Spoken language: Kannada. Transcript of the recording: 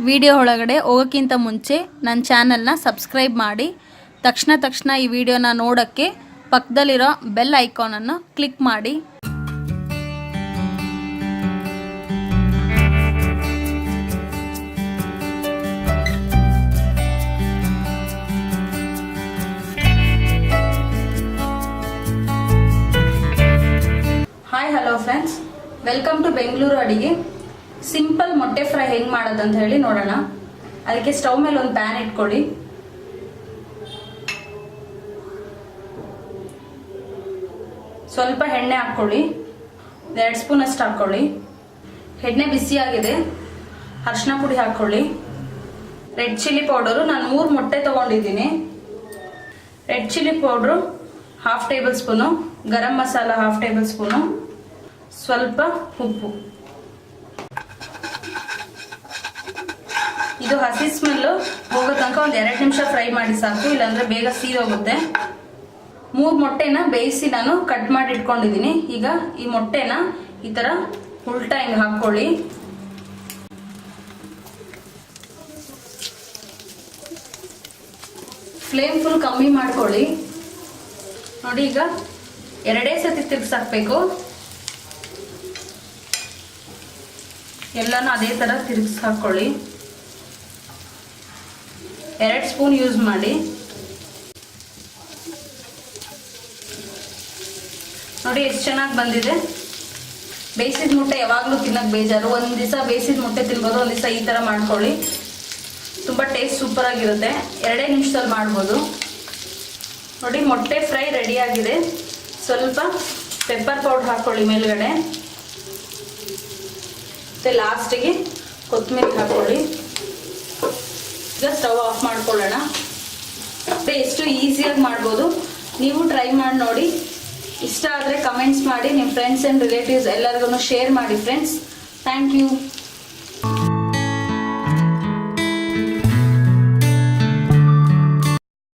ವಿಡಿಯೋ ಒಳಗಡೆ ಹೋಗೋಕ್ಕಿಂತ ಮುಂಚೆ ನನ್ನ ಚಾನಲ್ನ ಸಬ್ಸ್ಕ್ರೈಬ್ ಮಾಡಿ ತಕ್ಷಣ ಈ ವಿಡಿಯೋನ ನೋಡೋಕ್ಕೆ ಪಕ್ಕದಲ್ಲಿರೋ ಬೆಲ್ ಐಕಾನನ್ನು ಕ್ಲಿಕ್ ಮಾಡಿ. Hi hello friends, welcome to Bengaluru ಅಡಿಗೆ. ಸಿಂಪಲ್ ಮೊಟ್ಟೆ ಫ್ರೈ ಹೆಂಗೆ ಮಾಡೋದು ಅಂತ ಹೇಳಿ ನೋಡೋಣ. ಅದಕ್ಕೆ ಸ್ಟವ್ ಮೇಲೆ ಒಂದು ಪ್ಯಾನ್ ಇಟ್ಕೊಳ್ಳಿ. ಸ್ವಲ್ಪ ಎಣ್ಣೆ ಹಾಕ್ಕೊಳ್ಳಿ. 2 ಸ್ಪೂನ್ ಅಷ್ಟು ಹಾಕ್ಕೊಳ್ಳಿ. ಎಣ್ಣೆ ಬಿಸಿ ಆಗಿದೆ. ಅರಿಶಿನ ಪುಡಿ ಹಾಕ್ಕೊಳ್ಳಿ. ರೆಡ್ ಚಿಲ್ಲಿ ಪೌಡರು ನಾನು 3 ಮೊಟ್ಟೆ ತಗೊಂಡಿದ್ದೀನಿ. Red chilli powder 1/2 tablespoon, garam masala 1/2 tablespoon, ಸ್ವಲ್ಪ ಉಪ್ಪು. ಇದು ಹಸಿ ಸ್ಮೆಲ್ಲು ಹೋಗೋ ತನಕ ಒಂದು 2 ನಿಮಿಷ ಫ್ರೈ ಮಾಡಿ ಸಾಕು, ಇಲ್ಲಾಂದ್ರೆ ಬೇಗ ಸೀದೋಗುತ್ತೆ. 3 ಮೊಟ್ಟೆನ ಬೇಯಿಸಿ ನಾನು ಕಟ್ ಮಾಡಿ ಇಟ್ಕೊಂಡಿದ್ದೀನಿ. ಈಗ ಈ ಮೊಟ್ಟೆನ ಈ ತರ ಉಲ್ಟಾ ಹಿಂಗೆ ಹಾಕೊಳ್ಳಿ. ಫ್ಲೇಮ್ ಫುಲ್ ಕಮ್ಮಿ ಮಾಡ್ಕೊಳ್ಳಿ. ನೋಡಿ, ಈಗ 2 ಸತಿ ತಿರ್ಗಿಸಾಕ್ಬೇಕು. ಎಲ್ಲಾನು ಅದೇ ತರ ತಿರ್ಗಿಸಿ ಹಾಕೊಳ್ಳಿ. 2 ಸ್ಪೂನ್ ಯೂಸ್ ಮಾಡಿ. ನೋಡಿ ಎಷ್ಟು ಚೆನ್ನಾಗಿ ಬಂದಿದೆ. ಬೇಯಿಸಿದ ಮೊಟ್ಟೆ ಯಾವಾಗಲೂ ತಿನ್ನಕ್ಕೆ ಬೇಜಾರು. ಒಂದು ದಿವಸ ಬೇಯಿಸಿದ ಮೊಟ್ಟೆ ತಿನ್ಬೋದು, ಒಂದು ದಿವಸ ಈ ಥರ ಮಾಡ್ಕೊಳ್ಳಿ. ತುಂಬ ಟೇಸ್ಟ್ ಸೂಪರ್ ಆಗಿರುತ್ತೆ. 2 ನಿಮಿಷದಲ್ಲಿ ಮಾಡ್ಬೋದು. ನೋಡಿ, ಮೊಟ್ಟೆ ಫ್ರೈ ರೆಡಿ ಆಗಿದೆ. ಸ್ವಲ್ಪ ಪೆಪ್ಪರ್ ಪೌಡರ್ ಹಾಕ್ಕೊಳ್ಳಿ ಮೇಲ್ಗಡೆ. ಮತ್ತು ಲಾಸ್ಟಿಗೆ ಕೊತ್ತಂಬರಿ ಹಾಕ್ಕೊಳ್ಳಿ. ಈಗ ಸ್ಟವ್ ಆಫ್ ಮಾಡ್ಕೊಳ್ಳೋಣ. ಎಷ್ಟು ಈಸಿಯಾಗಿ ಮಾಡ್ಬೋದು. ನೀವು ಟ್ರೈ ಮಾಡಿ ನೋಡಿ. ಇಷ್ಟ ಆದರೆ ಕಮೆಂಟ್ಸ್ ಮಾಡಿ. ನಿಮ್ಮ ಫ್ರೆಂಡ್ಸ್ ಆ್ಯಂಡ್ ರಿಲೇಟಿವ್ಸ್ ಎಲ್ಲರಿಗೂ ಶೇರ್ ಮಾಡಿ ಫ್ರೆಂಡ್ಸ್. Thank you.